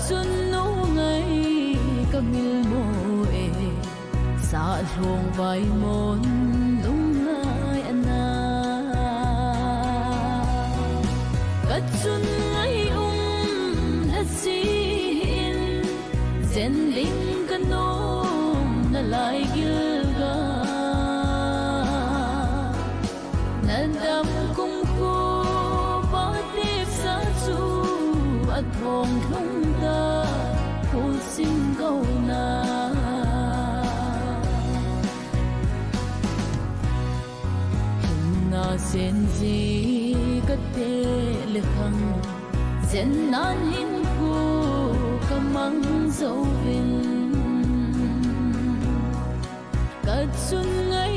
chun nu ngai kamil mo e sa rong vai mon lung ngai ana chun ngai na sin zen ding kanom na lai gilga nadam kum ko pa tip sa chu at hong thong da ko sim go na na sen ji ka te le khang zen nan hin ko kamang zo vin ka chun ngai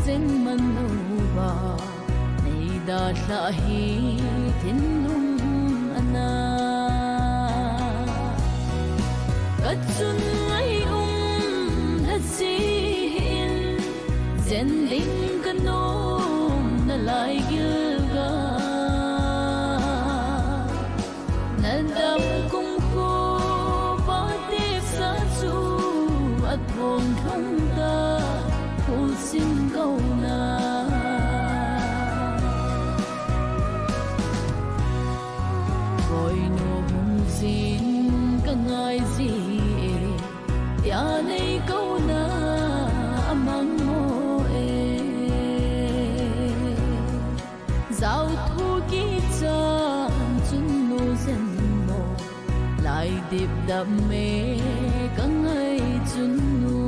zen man no ba nei da la hi thin nung ana ka chun ngai ha sin zen ding kanom na lai gilga nadam kum ko pa tip sa chu at hong thong da ko sim go na boy no hung sin ka ngai ji ya nei ko na amang mo e giao thu ki chan chun nu zen mo lai dip dam me ka ngai chun nu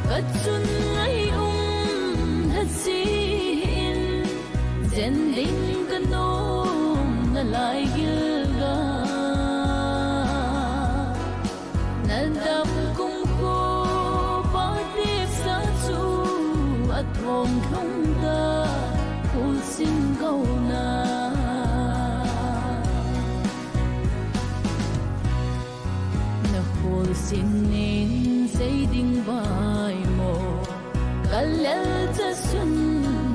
ka chun ngai ha sin zen ding kanom na lai gilga nadam kum ko pa tip sa chu at hong thong da ko sim go na na hol sin nin say ding vai mo kalal cha sun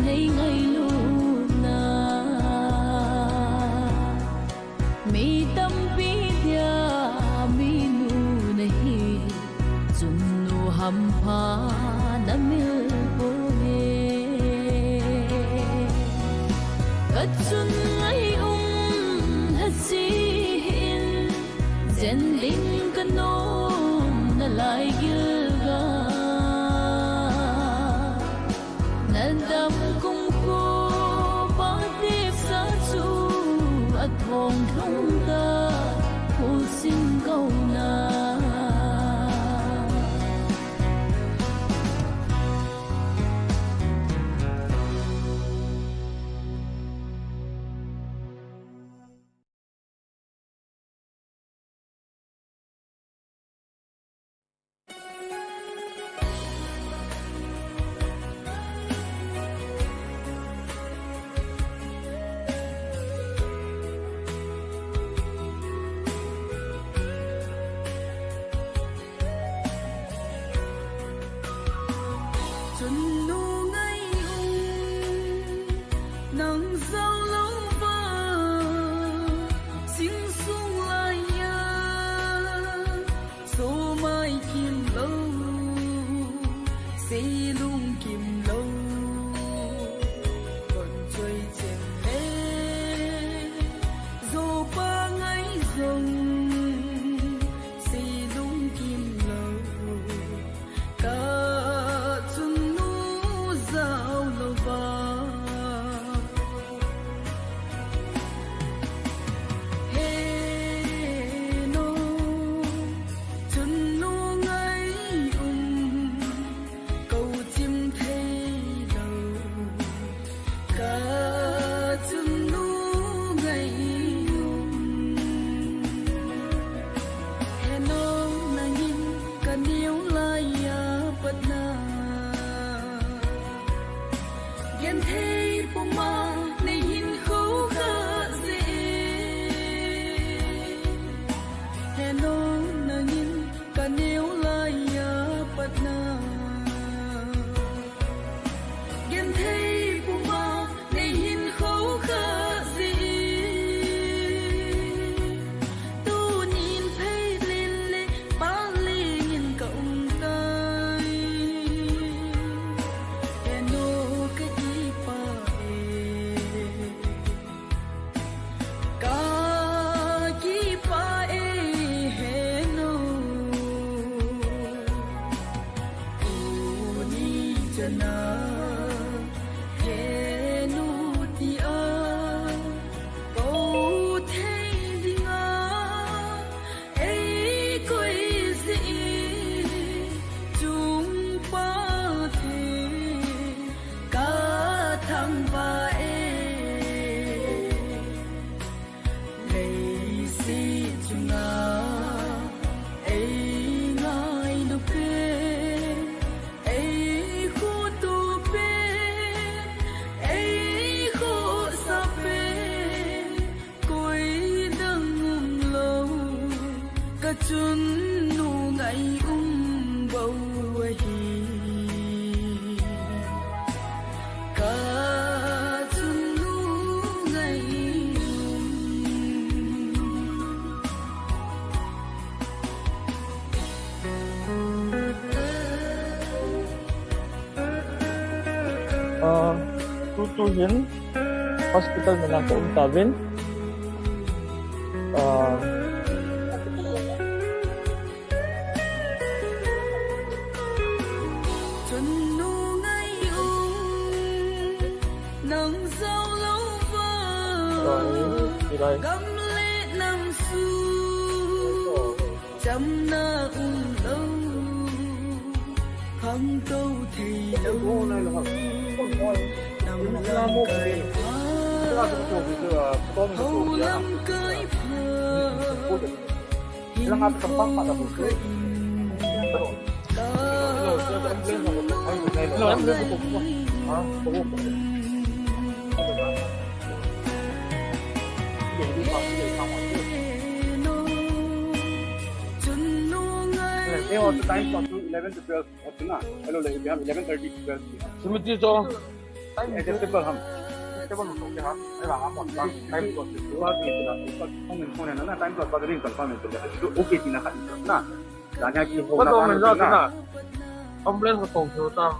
nei ngai lu na mi tam pi dia mi nu nahi chun nu ham pha na mil bo he ka chun ngai ha sin zen ding kanom na lai gilga nadam kum ko pa tip sa chu at hong thong da ko sim go na chun nu ngai bầu hi ka chun nu ngai Tutuhin hospital na lang po untawin. Gắm lệ năm xưa chăm na lâu không câu thì lâu nằm làm cởi phá hầu lâm cởi phơ hiên không khởi They also time slot to 11 to 12 होते ना हेलो ले हम 11:30 to 12 Sumiti so adjustable हम एडजस्टेबल हो गया हम मैं वहां पर टाइम स्लॉट से सुबह के इतना उसका कमेंट होने ना टाइम स्लॉट का रिंग कंफर्म है तो ओके थी ना ना जाने की हो Bắt ना đầu mình ra thế nào? Ông lên một cổng số tao.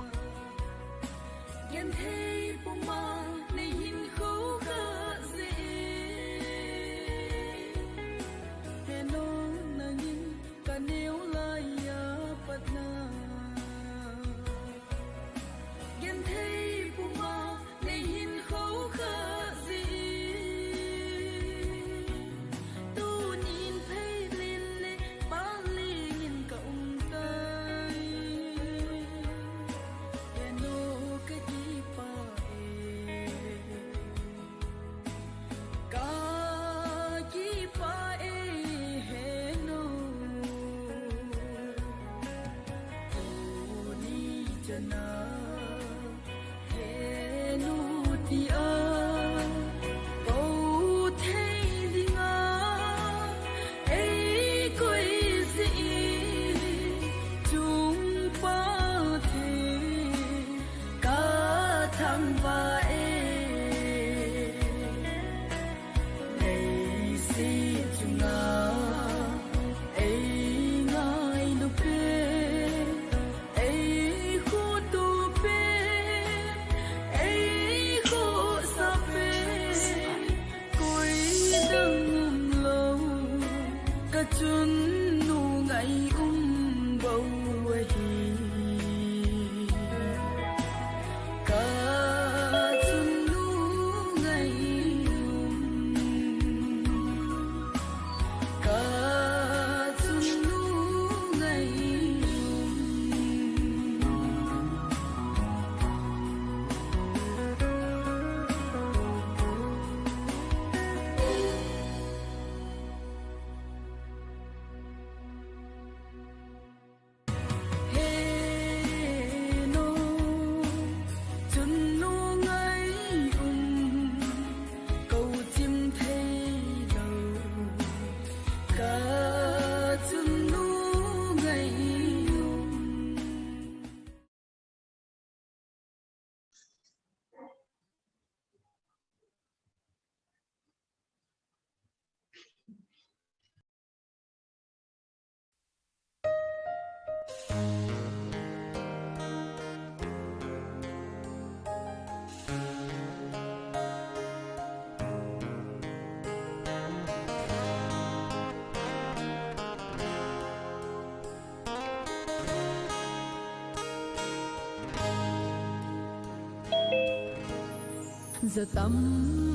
giờ tâm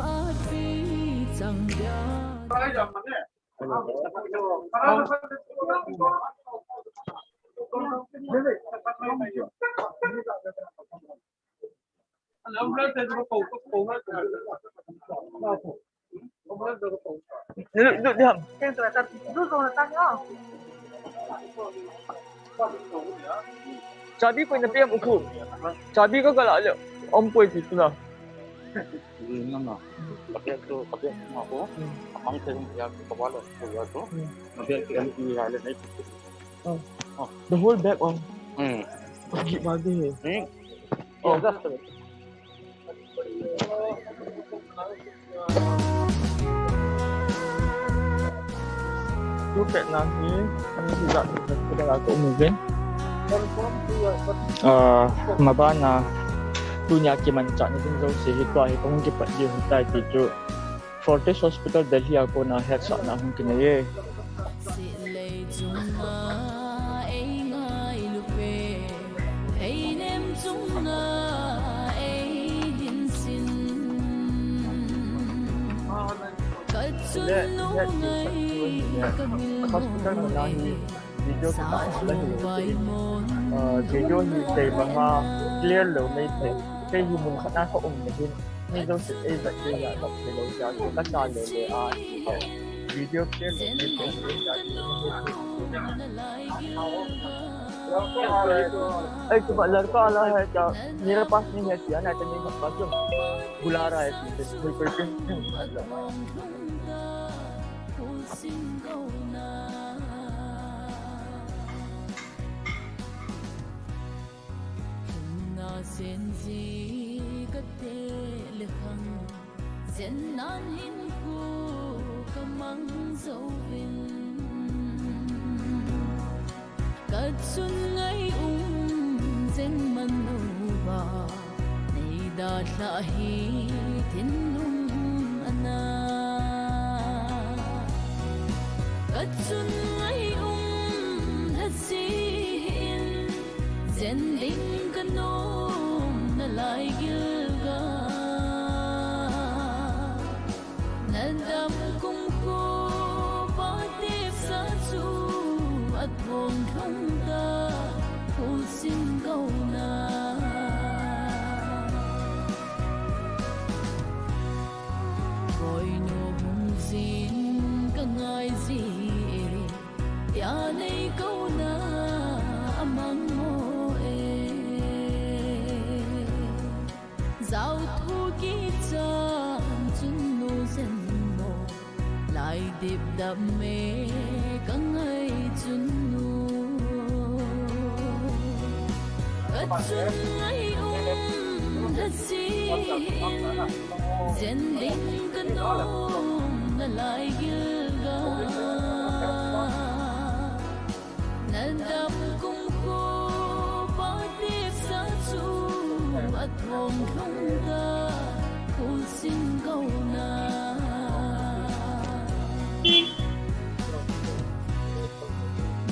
át phi chẳng đa Duduk diam. Cabi pun tapi yang ukur. Cabi kau kalau ada. Om pun itu lah. tapi aku amang sering ya kepala ya tu nanti LE highlight naik The whole back on. hmm Pagi-pagi. oh just Tu kat nasi, kami tidak sudah aku mungkin. Mabana dunia ki mancak ni pun jauh sih itu ahi kong ki pat dia hutai tiju. Fortis Hospital Delhi aku na head shot na mungkin ye. Hospital menahi video kita video ni dari mga clear lo may kay humong kana ko nahin ni daw si Eva kaya tak sila siya kita salo le video clear lo may coba lड़का आला है क्या मेरे पास नहीं है क्या ना नहीं मेरे पास बुला रहा है कोई person sen gì có thể lực hằng sen nan hin ku kamang dấu vinh cất xuân ngay sen man ba nay đã la hi thiên lung ana cất xuân ngay hết xin sen đinh cano lại gilga nadam kung ko patip sa chu at hong thong ta phul sin câu na coi no hung sin ka ngai gì ya nei câu na amang mo giao thu ký chân chân nô dân mồ lại điệp đam mê cả ngày chân nô cất chân ngày thật xin dân linh cân nôm là lại gilga nên đam cung khô ba tiếp sa chu at hong thong ta phul sin câu na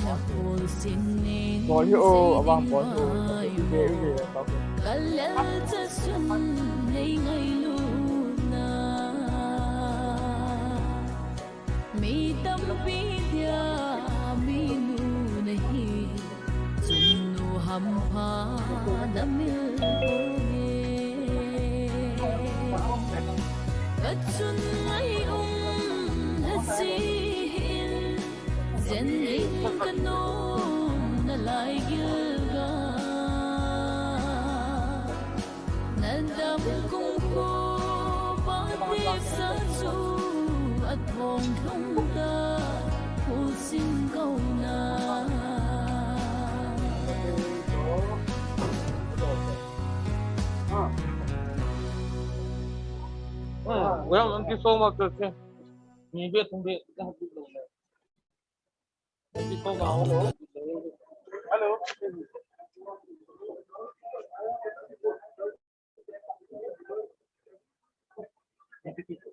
na phul sin nên abang boleh kalal sa sun nay ngay luna mi tâm pi dia mi nu nahi sunu ham pha damil cất xuân ngay hết xin dân linh cano là lại gilga nadam kung ko patip sa chu at hong thong ta phul sin câu na well, thank you so much. Ni biết không biết ra đi đâu này. Đi câu gạo nữa. hello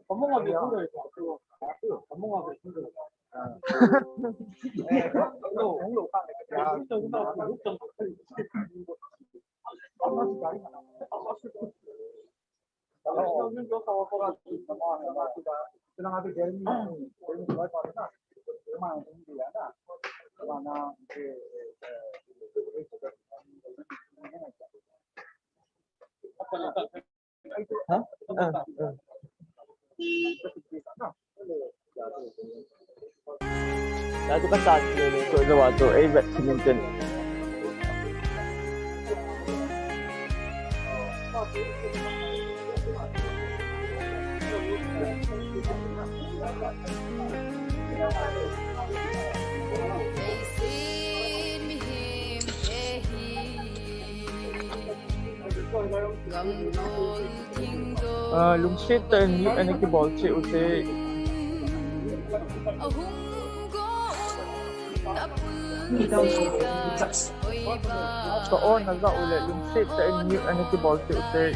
Kamu nggak bilang deh. Kamu nggak bilang deh. Nah, itu kan saat ini untuk waktu badminton. Lungsit tên như anh cái bol chịu thế so na za ule lungsit tên như anh cái bol chịu thế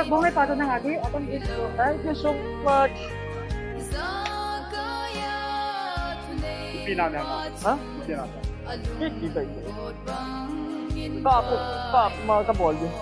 Boleh patut nang lagi atau gitu? Thank you so much. Pina na. Hah? Pina na. Hindi ba ito? Kap, mga kabol din.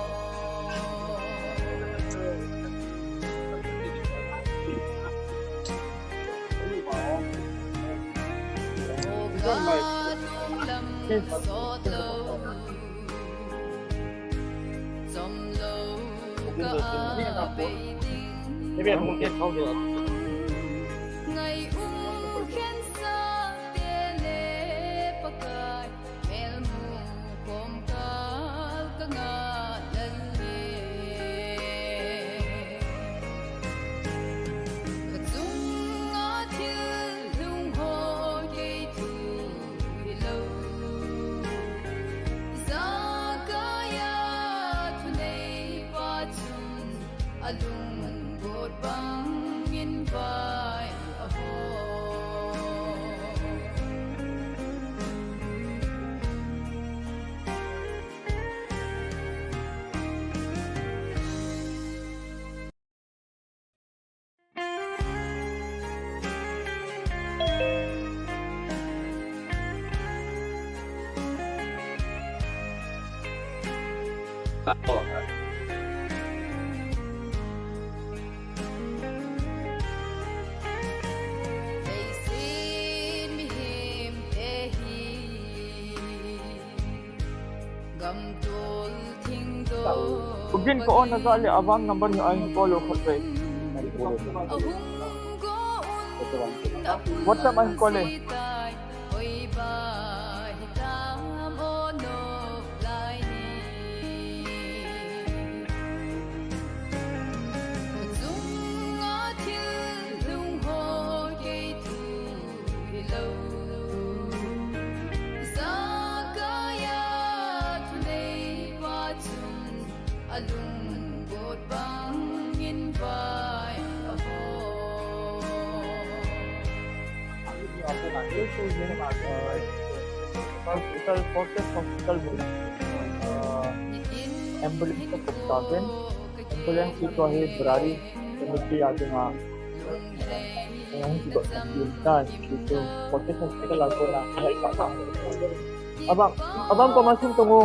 Maybe I don't get all the Ugin ko on nagali abang number niyo ay follow ko pre. What's up ang kole? Hospital, Fortis Hospital ambulance को पुकारें ambulance की तो है बरारी मुझे याद है हाँ यहाँ की बात itu Fortis Hospital aku nak abang kau masih tunggu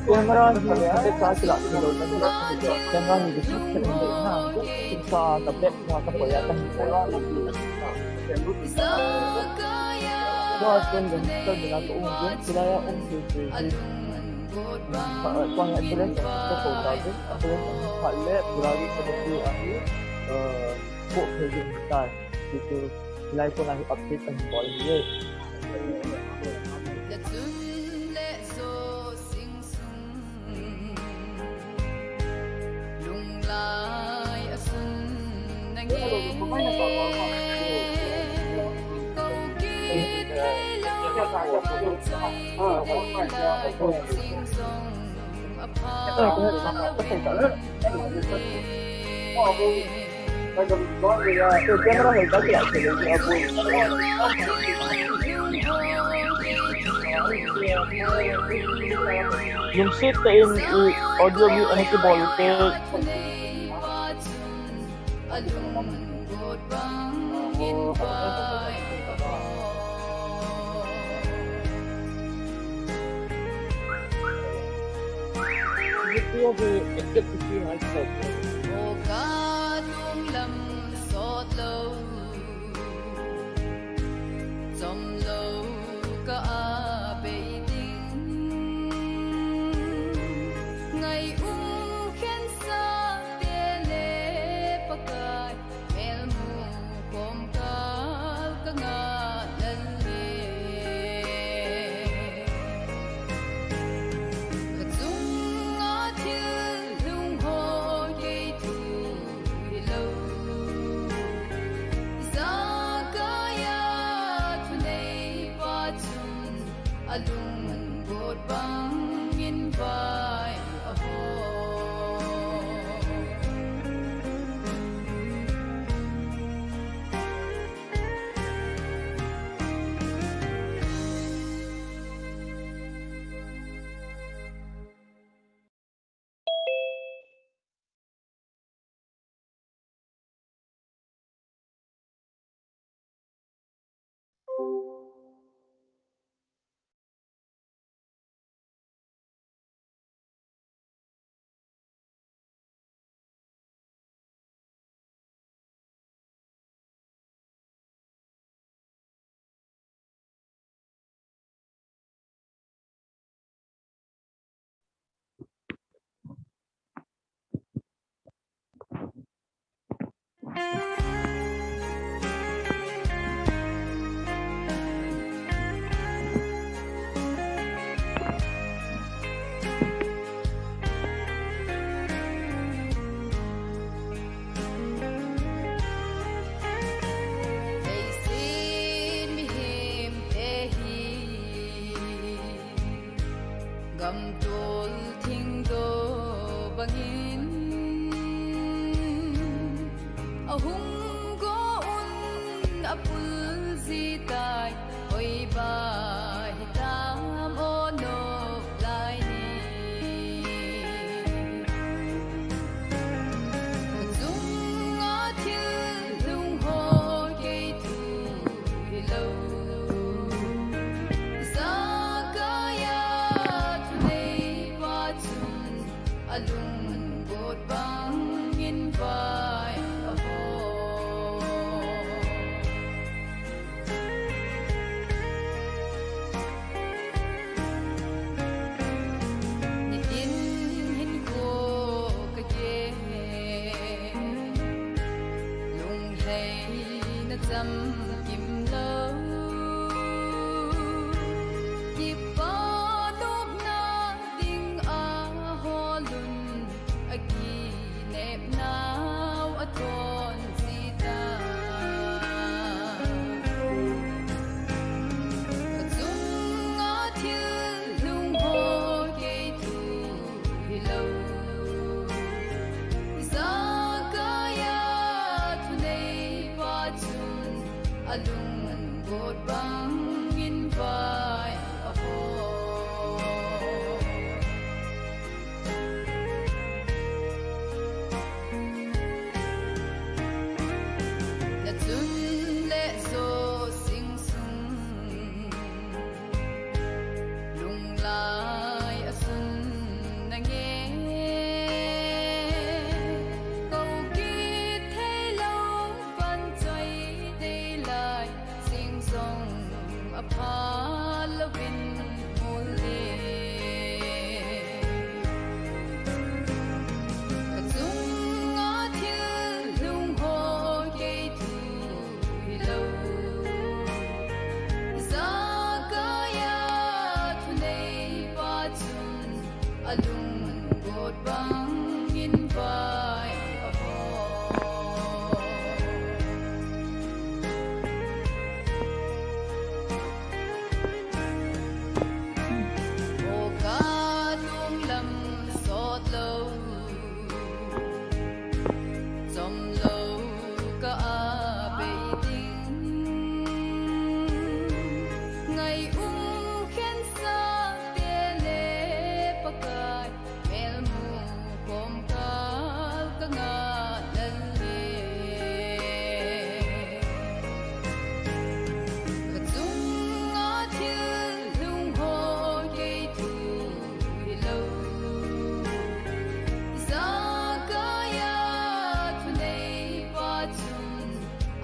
Camera hindi kasi sila doon na camera hindi siya na sa tablet na kapaya kan Buat kan dan kita dengan umum sila ya kung yang tulen sa photo din tulen ang pale grabe sa pagdi ahi po pwedeng kita dito live ko na update ang ball niya camera hay kasi yung shoot ka in audio view ano si Voltage Ito yung except to see myself.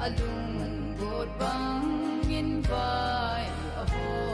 adung bot bang in vai avo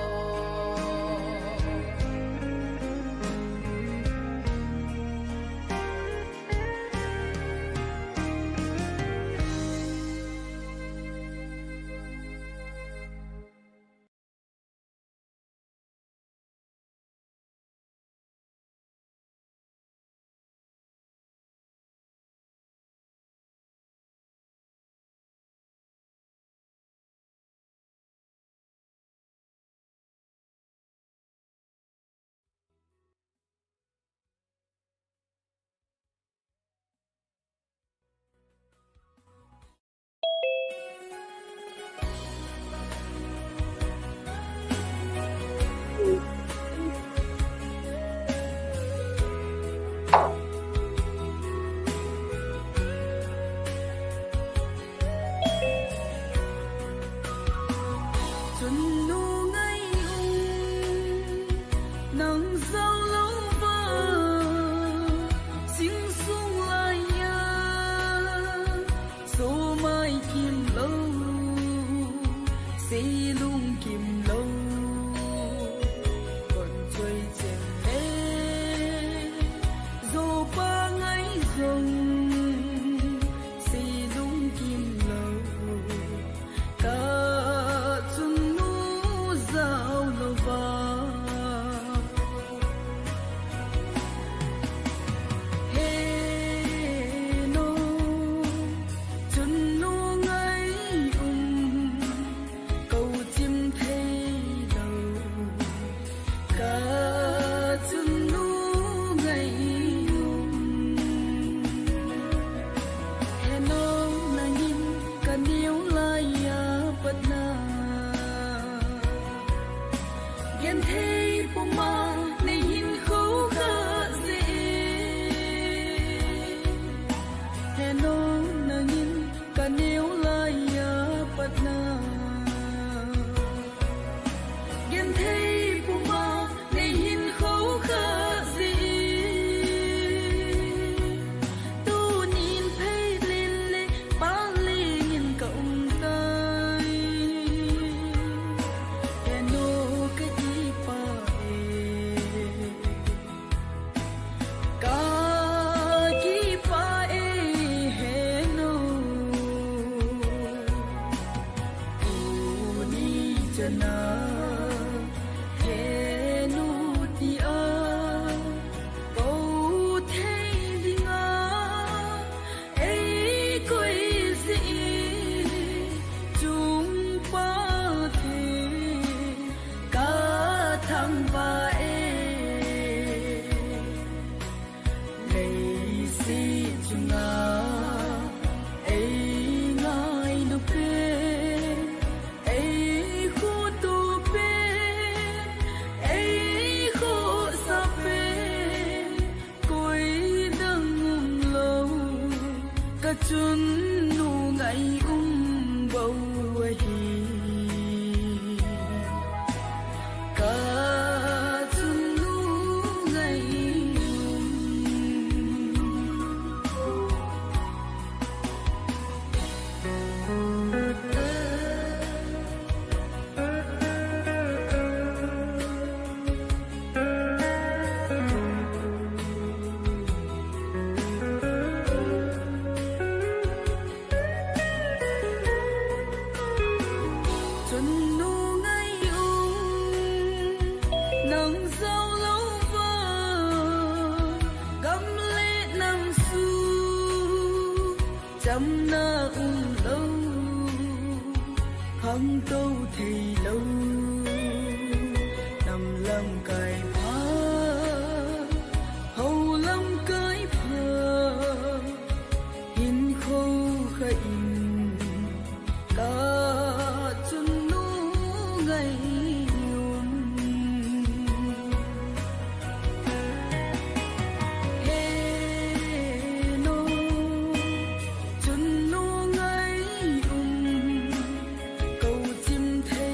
câu chim thay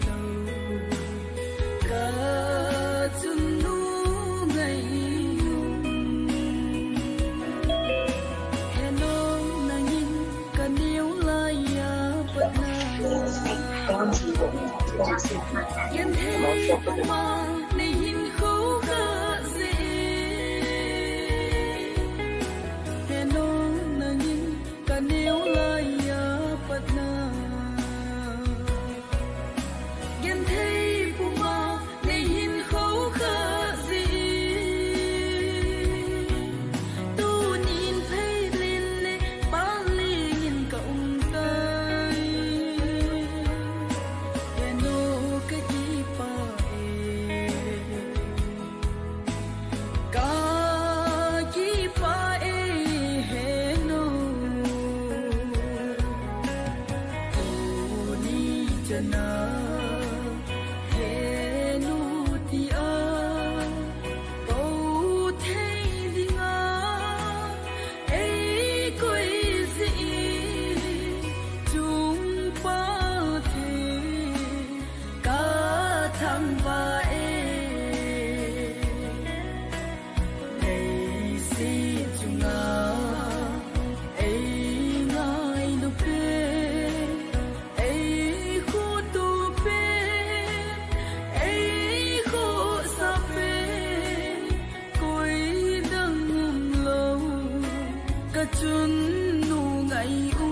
đầu 东西我们比较喜欢的。Hãy subscribe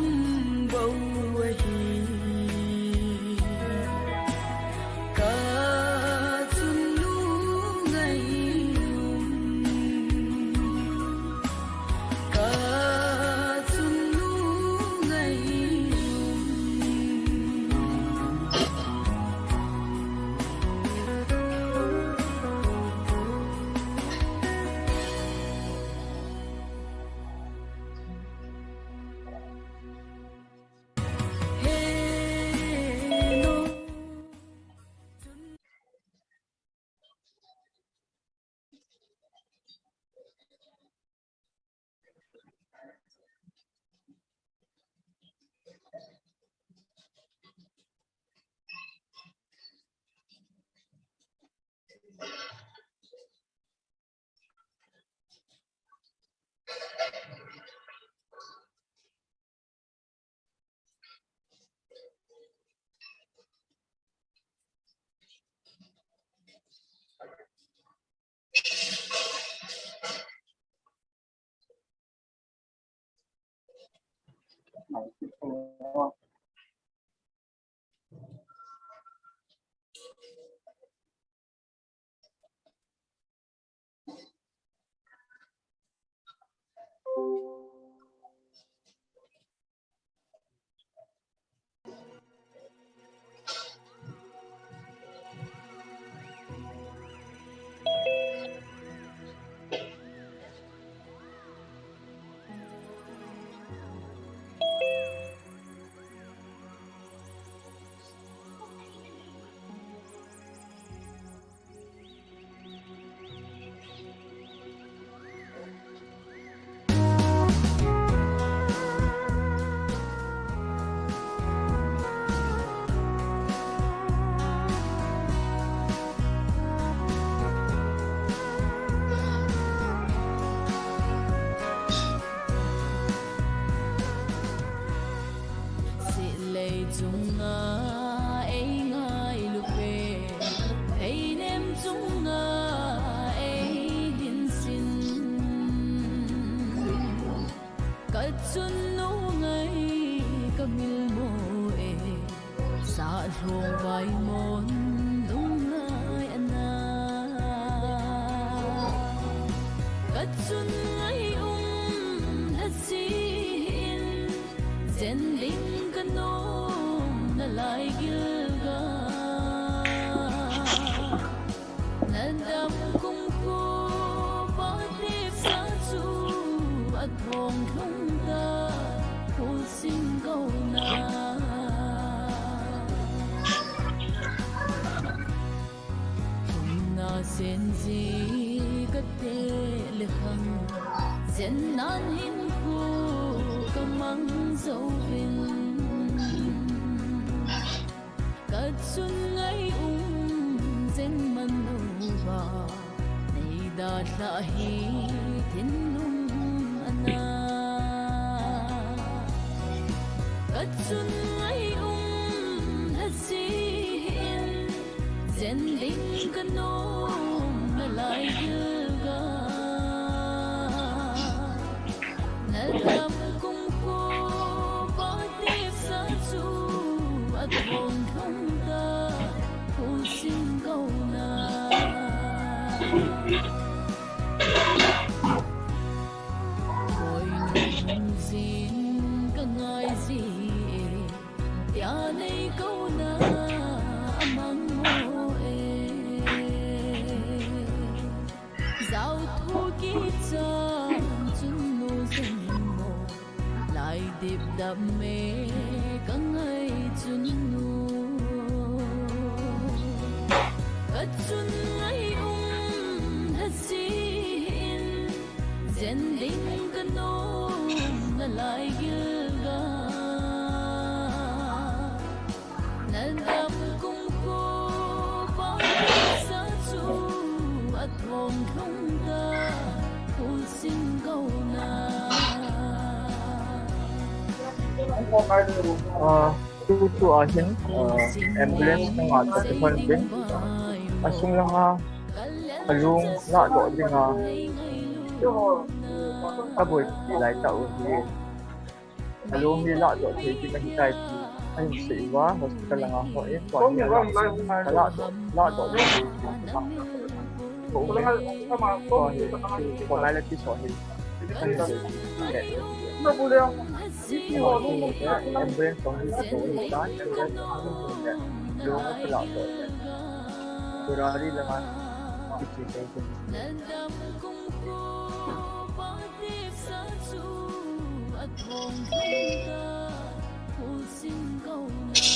cho kênh Ghiền Mì Gõ để không bỏ lỡ Gen ding ka nôm na lai ga na ram kung ko ba tiếp sa chu at hong không ta cô xin câu na Hoi nung xin ka ngai gì tia nei câu na amang mo giao thu kỹ chân chân nô dân mô lại điệp đam mê cả ngày chân nô ở chân ngày hết xin dân đinh cái nô là lại gơ ga nên đam cung cô bao sa chu at hong không ta cô xin câu na tu ahin ambulance na nga sa tepon din asung lang alung na do din aboy lại tàu hi alung hi la do thi ki ka kai anh sĩ quá hospital lang ako còn la do còn lại là cái sổ hình No boleh. ambulance còn đi sổ hình đó luôn có lọ rồi từ đó đi là mà chỉ cái nên đam cung cô ba tiếp sa chu at hong không ta cô xin câu na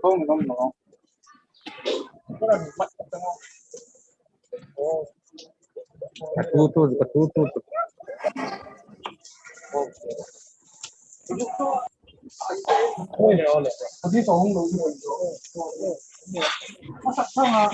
Không, không, không. Katutu. Tadi sohong dulu. Masa sama?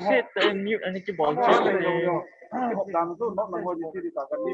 Shit, mute anh cái bọn Làm giúp nó là ngồi gì thì cả cái đi